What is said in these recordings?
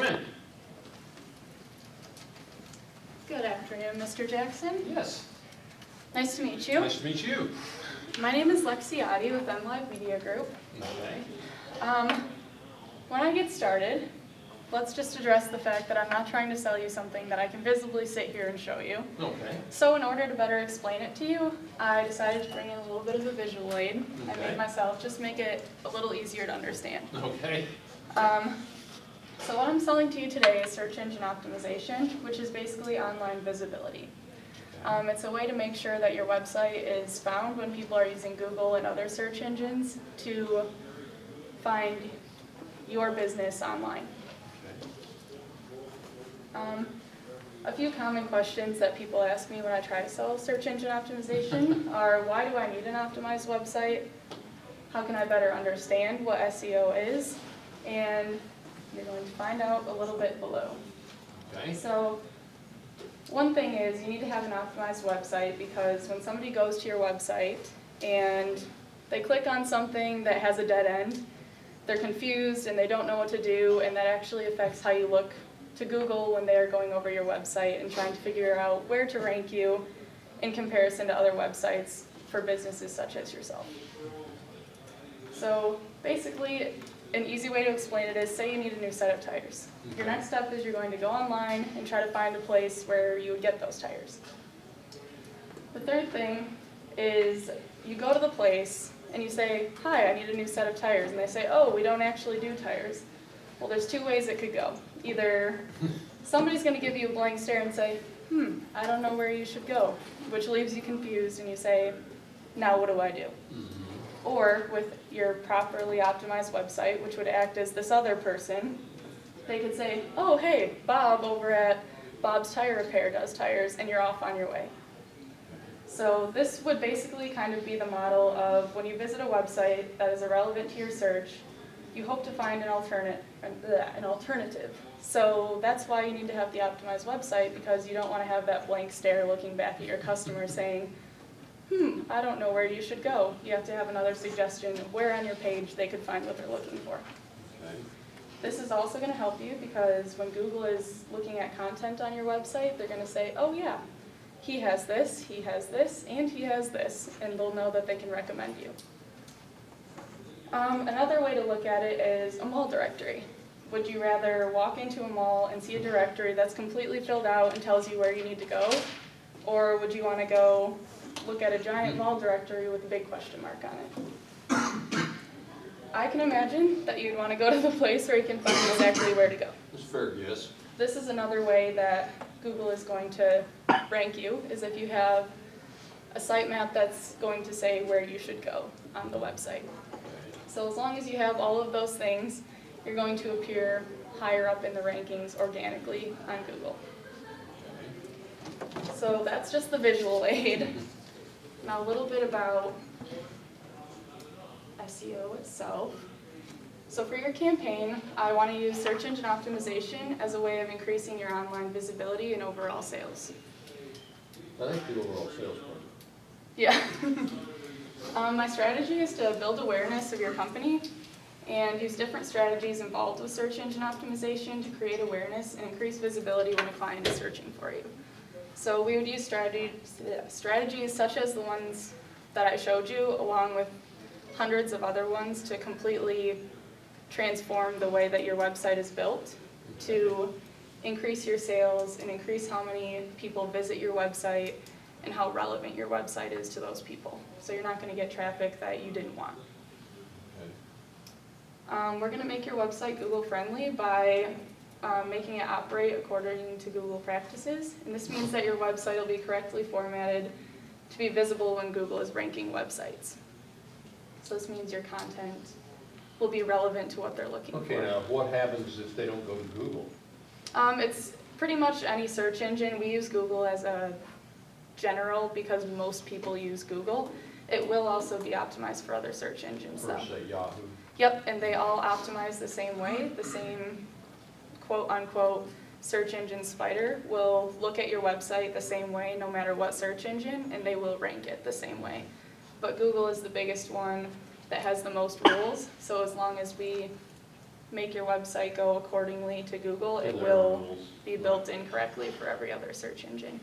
Come in. Good afternoon, Mr. Jackson. Yes. Nice to meet you. Nice to meet you. My name is Oddya with MLive Media Group. Okay. When I get started, let's just address the fact that I'm not trying to sell you something that I can visibly sit here and show you. Okay. So in order to better explain it to you, I decided to bring in a little bit of a visual aid. I Okay. made myself just make it a little easier to understand. Okay. So what I'm selling to you today is search engine optimization, which is basically online visibility. It's a way to make sure that your website is found when people are using Google and other search engines to find your business online. A few common questions that people ask me when I try to sell search engine optimization are, why do I need an optimized website? How can I better understand what SEO is? And you're going to find out a little bit below. Okay. So one thing is you need to have an optimized website, because when somebody goes to your website and they click on something that has a dead end, they're confused and they don't know what to do, and that actually affects how you look to Google when they're going over your website and trying to figure out where to rank you in comparison to other websites for businesses such as yourself. So basically, an easy way to explain it is, say you need a new set of tires. Your next step is you're going to go online and try to find a place where you would get those tires. The third thing is you go to the place and you say, hi, I need a new set of tires. And they say, oh, we don't actually do tires. Well, there's two ways it could go. Either somebody's going to give you a blank stare and say, I don't know where you should go, which leaves you confused, and you say, now what do I do? Or with your properly optimized website, which would act as this other person, they could say, oh, hey, Bob over at Bob's Tire Repair does tires, and you're off on your way. So this would basically kind of be the model of when you visit a website that is irrelevant to your search, you hope to find an alternative. So that's why you need to have the optimized website, because you don't want to have that blank stare looking back at your customer saying, I don't know where you should go. You have to have another suggestion of where on your page they could find what they're looking for. Okay. This is also going to help you, because when Google is looking at content on your website, they're going to say, oh yeah, he has this, and he has this, and they'll know that they can recommend you. Another way to look at it is a mall directory. Would you rather walk into a mall and see a directory that's completely filled out and tells you where you need to go? Or would you want to go look at a giant mall directory with a big question mark on it? I can imagine that you'd want to go to the place where you can find exactly where to go. That's fair, yes. This is another way that Google is going to rank you, is if you have a sitemap that's going to say where you should go on the website. So as long as you have all of those things, you're going to appear higher up in the rankings organically on Google. So that's just the visual aid. Now a little bit about SEO itself. So for your campaign, I want to use search engine optimization as a way of increasing your online visibility and overall sales. I like the overall sales part. Yeah. My strategy is to build awareness of your company and use different strategies involved with search engine optimization to create awareness and increase visibility when a client is searching for you. So we would use strategies such as the ones that I showed you, along with hundreds of other ones, to completely transform the way that your website is built to increase your sales and increase how many people visit your website and how relevant your website is to those people. So you're not going to get traffic that you didn't want. Okay. We're going to make your website Google friendly by making it operate according to Google practices. And this means that your website will be correctly formatted to be visible when Google is ranking websites. So this means your content will be relevant to what they're looking for. Okay, now what happens if they don't go to Google? It's pretty much any search engine. We use Google as a general because most people use Google. It will also be optimized for other search engines, though. For, say, Yahoo. Yep, and they all optimize the same way. The same quote-unquote search engine spider will look at your website the same way no matter what search engine, and they will rank it the same way. But Google is the biggest one that has the most rules, so as long as we make your website go accordingly to Google, it their will rules. be built in correctly for every other search engine.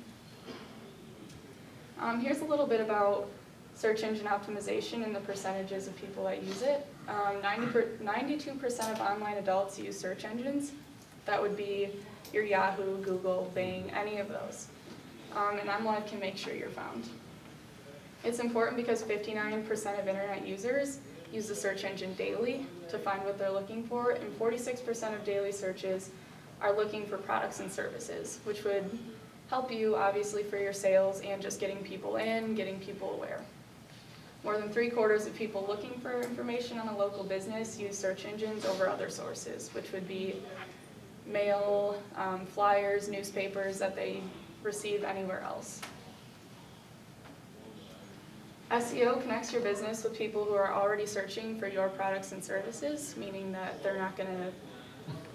Here's a little bit about search engine optimization and the percentages of people that use it. 92% of online adults use search engines. That would be your Yahoo, Google, Bing, any of those. And MLive can make sure you're found. It's important because 59% of internet users use the search engine daily to find what they're looking for, and 46% of daily searches are looking for products and services, which would help you obviously for your sales and just getting people in, getting people aware. More than 3/4 of people looking for information on a local business use search engines over other sources, which would be mail, flyers, newspapers that they receive anywhere else. SEO connects your business with people who are already searching for your products and services, meaning that they're not going to,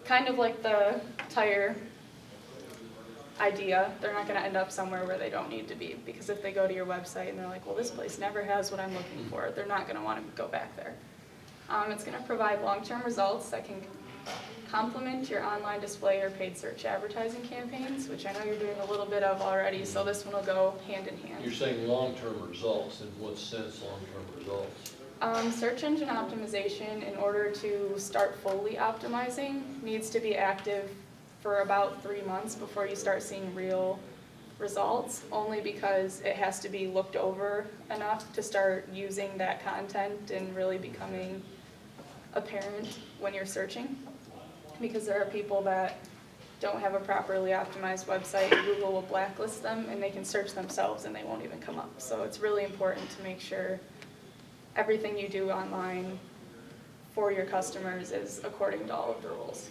kind of like the tire idea, they're not going to end up somewhere where they don't need to be, because if they go to your website and they're like, well, this place never has what I'm looking for, they're not going to want to go back there. It's going to provide long-term results that can complement your online display or paid search advertising campaigns, which I know you're doing a little bit of already, so this one will go hand in hand. You're saying long-term results, in what sense long-term results? Search engine optimization, in order to start fully optimizing, needs to be active for about 3 months before you start seeing real results, only because it has to be looked over enough to start using that content and really becoming apparent when you're searching. Because there are people that don't have a properly optimized website, Google will blacklist them and they can search themselves and they won't even come up. So it's really important to make sure everything you do online for your customers is according to all of the rules.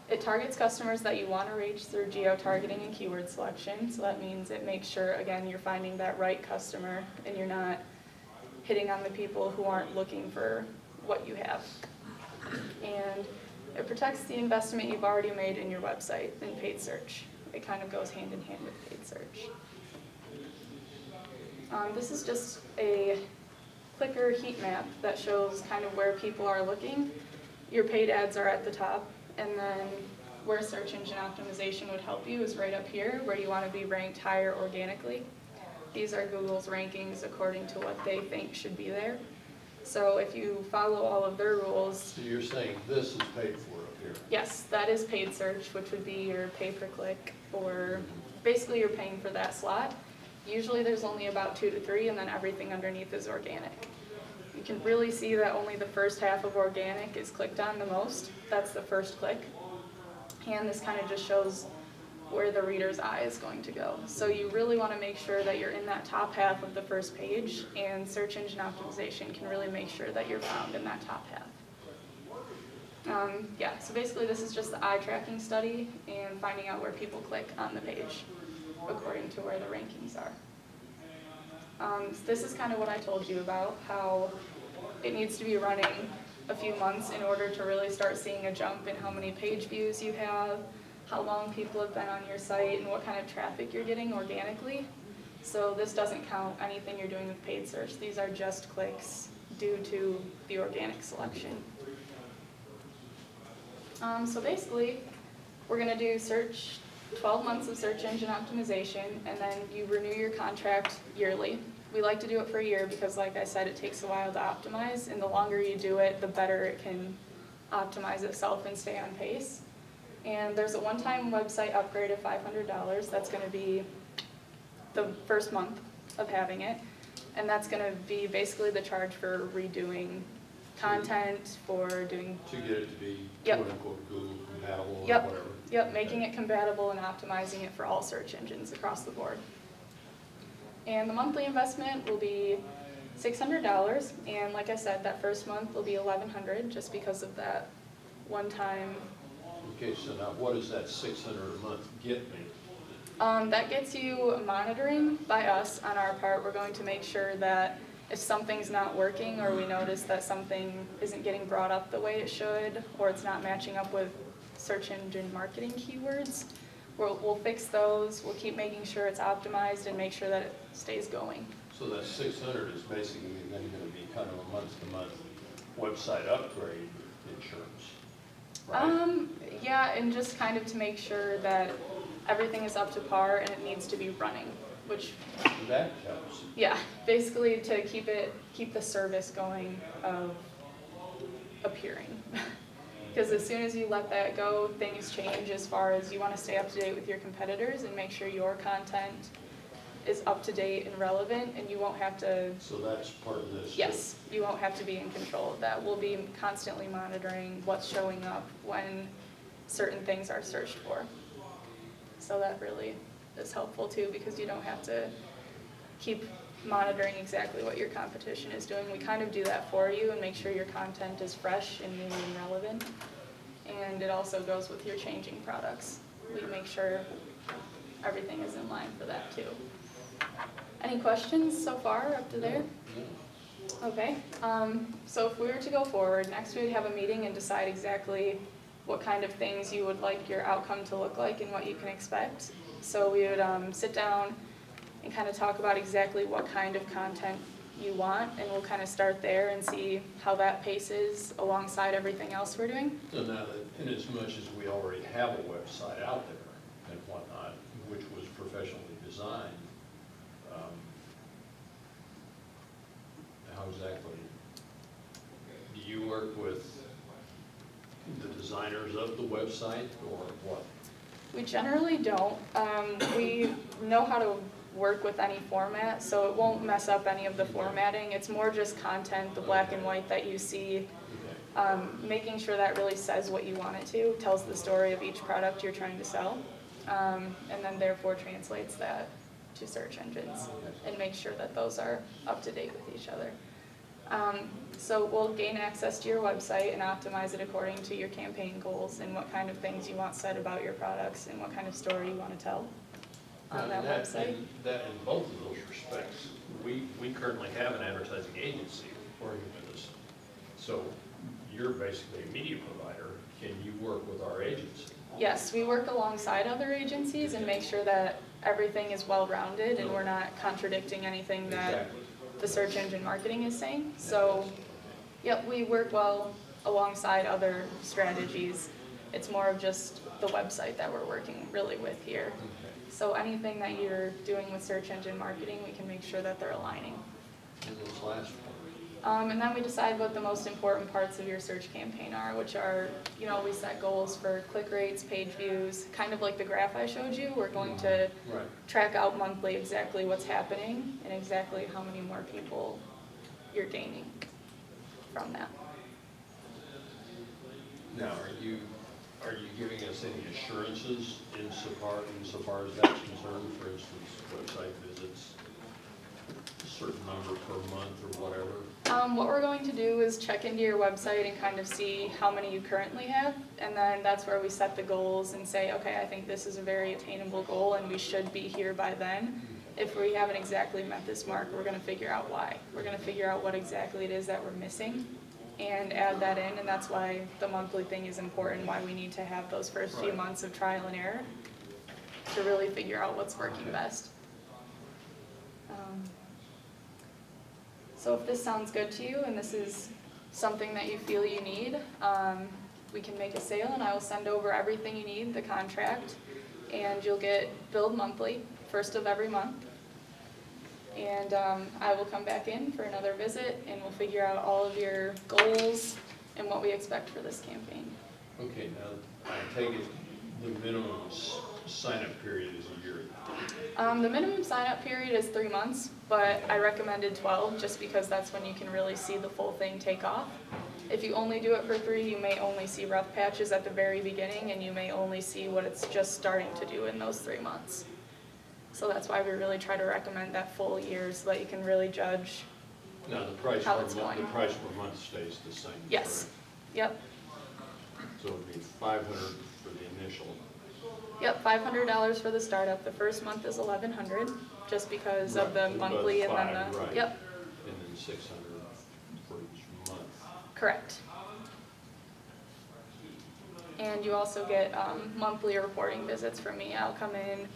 It targets customers that you want to reach through geo-targeting and keyword selection. So that means it makes sure, again, you're finding that right customer and you're not hitting on the people who aren't looking for what you have. And it protects the investment you've already made in your website in paid search. It kind of goes hand in hand with paid search. This is just a clicker heat map that shows kind of where people are looking. Your paid ads are at the top, and then where search engine optimization would help you is right up here, where you want to be ranked higher organically. These are Google's rankings according to what they think should be there. So if you follow all of their rules... So you're saying this is paid for up here? Yes, that is paid search, which would be your pay-per-click, or basically you're paying for that slot. Usually there's only about 2 to 3, and then everything underneath is organic. You can really see that only the first half of organic is clicked on the most. That's the first click. And this kind of just shows where the reader's eye is going to go. So you really want to make sure that you're in that top half of the first page, and search engine optimization can really make sure that you're found in that top half. Yeah, so basically this is just the eye tracking study and finding out where people click on the page according to where the rankings are. This is kind of what I told you about, how it needs to be running a few months in order to really start seeing a jump in how many page views you have, how long people have been on your site, and what kind of traffic you're getting organically. So this doesn't count anything you're doing with paid search. These are just clicks due to the organic selection. So basically, we're going to do 12 months of search engine optimization, and then you renew your contract yearly. We like to do it for a year because, like I said, it takes a while to optimize, and the longer you do it, the better it can optimize itself and stay on pace. And there's a one-time website upgrade of $500. That's going to be the first month of having it, and that's going to be basically the charge for redoing content, for doing... To get it to be Yep. quote-unquote Google compatible or Yep. whatever. Yep, making it compatible and optimizing it for all search engines across the board. And the monthly investment will be $600, and like I said, that first month will be $1,100 just because of that one-time. Okay, so now what does that $600 a month get me? That gets you monitoring by us on our part. We're going to make sure that if something's not working, or we notice that something isn't getting brought up the way it should, or it's not matching up with search engine marketing keywords, we'll fix those. We'll keep making sure it's optimized and make sure that it stays going. So that 600 is basically then going to be kind of a month-to-month website upgrade insurance, right? Yeah, and just kind of to make sure that everything is up to par and it needs to be running, which, That helps. yeah, basically to keep the service going of appearing. Because as soon as you let that go, things change as far as you want to stay up to date with your competitors and make sure your content is up to date and relevant, and you won't have to, So that's part of this. too. yes, you won't have to be in control of that. We'll be constantly monitoring what's showing up when certain things are searched for. So that really is helpful too, because you don't have to keep monitoring exactly what your competition is doing. We kind of do that for you and make sure your content is fresh and new and relevant. And it also goes with your changing products. We make sure everything is in line for that too. Any questions so far up to there? No. Okay, so if we were to go forward, next we would have a meeting and decide exactly what kind of things you would like your outcome to look like and what you can expect. So we would sit down and kind of talk about exactly what kind of content you want, and we'll kind of start there and see how that paces alongside everything else we're doing. So now that, in as much as we already have a website out there and whatnot, which was professionally designed, how exactly, do you work with the designers of the website or what? We generally don't. We know how to work with any format, so it won't mess up any of the formatting. It's more just content, the black and white that you see, making sure that really says what you want it to, tells the story of each product you're trying to sell, and then therefore translates that to search engines and make sure that those are up to date with each other. So we'll gain access to your website and optimize it according to your campaign goals and what kind of things you want said about your products and what kind of story you want to tell on that website. That in both of those respects, we currently have an advertising agency working with us. So you're basically a media provider. Can you work with our agency? Yes, we work alongside other agencies and make sure that everything is well-rounded and we're not contradicting anything that Exactly. the search engine marketing is saying. So, yep, we work well alongside other strategies. It's more of just the website that we're working really with here. Okay. So anything that you're doing with search engine marketing, we can make sure that they're aligning. And this last part. And then we decide what the most important parts of your search campaign are, which are, we set goals for click rates, page views, kind of like the graph I showed you. We're going to Right. track out monthly exactly what's happening and exactly how many more people you're gaining from that. Now, are you giving us any assurances insofar as that's concerned? For instance, website visits, a certain number per month or whatever? What we're going to do is check into your website and kind of see how many you currently have, and then that's where we set the goals and say, okay, I think this is a very attainable goal and we should be here by then. If we haven't exactly met this mark, we're going to figure out why. We're going to figure out what exactly it is that we're missing and add that in, and that's why the monthly thing is important, why we need to have those first few months of trial and error to really figure out what's working best. So if this sounds good to you and this is something that you feel you need, we can make a sale and I will send over everything you need, the contract, and you'll get billed monthly, first of every month. And I will come back in for another visit and we'll figure out all of your goals and what we expect for this campaign. Okay, now, I take it the minimum sign-up period is a year. The minimum sign-up period is 3 months, but I recommended 12 just because that's when you can really see the full thing take off. If you only do it for 3, you may only see rough patches at the very beginning and you may only see what it's just starting to do in those 3 months. So that's why we really try to recommend that full year so that you can really judge. Now, the price How per it's month, going. the price per month stays the same. Yes. Yep. correct? So it'd be $500 for the initial. Yep, $500 for the startup. The first month is $1,100 just because of the Right, monthly and then above the, 5, right. yep, And then 600 for each month. correct. And you also get monthly reporting visits from me. I'll come in and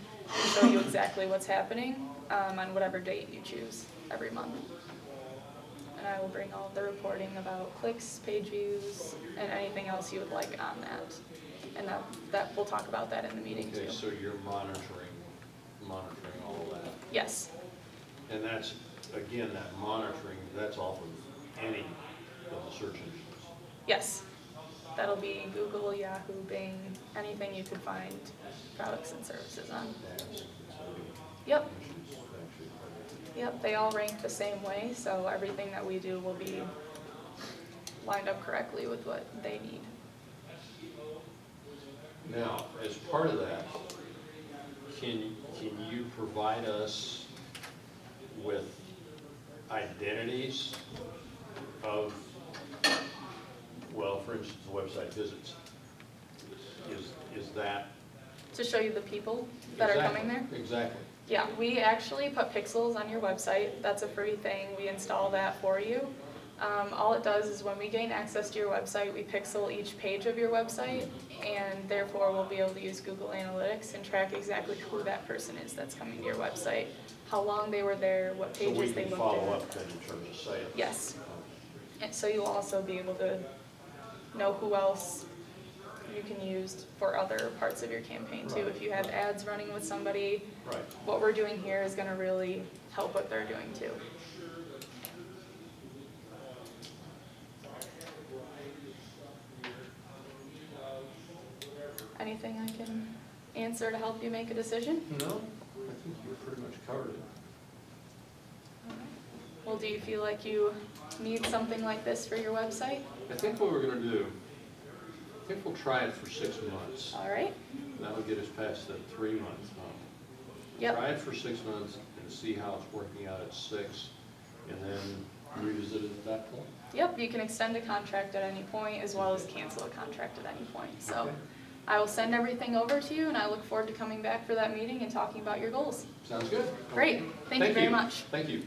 show you exactly what's happening on whatever date you choose every month. And I will bring all of the reporting about clicks, page views, and anything else you would like on that. And that we'll talk about that in the meeting too. Okay, so you're monitoring all of that. Yes, And that's, again, that monitoring, that's off of any of the search engines. yes. That'll be Google, Yahoo, Bing, anything you could find products and services on. Yep. Yep, they all rank the same way, so everything that we do will be lined up correctly with what they need. Now, as part of that, can you provide us with identities of, well, for instance, website visits? Is that? To show you the people that are coming there? Exactly. Yeah, we actually put pixels on your website. That's a free thing. We install that for you. All it does is when we gain access to your website, we pixel each page of your website, and therefore we'll be able to use Google Analytics and track exactly who that person is that's coming to your website, how long they were there, what So we pages they can looked follow at. up then in terms of sales? Yes. And so you'll also be able to know who else you can use for other parts of your campaign too. Right. If you have ads running with somebody, Right. what we're doing here is going to really help what they're doing too. Anything I can answer to help you make a decision? No, I think you pretty much covered it. Well, do you feel like you need something like this for your website? I think what we're going to do, I think we'll try it for 6 months. All right. That'll get us past the 3 month. Yep. Try it for 6 months and see how it's working out at 6, and then revisit it at that point. Yep, you can extend a contract at any point as well as cancel a contract at any point. So Okay. I will send everything over to you, and I look forward to coming back for that meeting and talking about your goals. Sounds good. Great. Thank you very much. Thank you.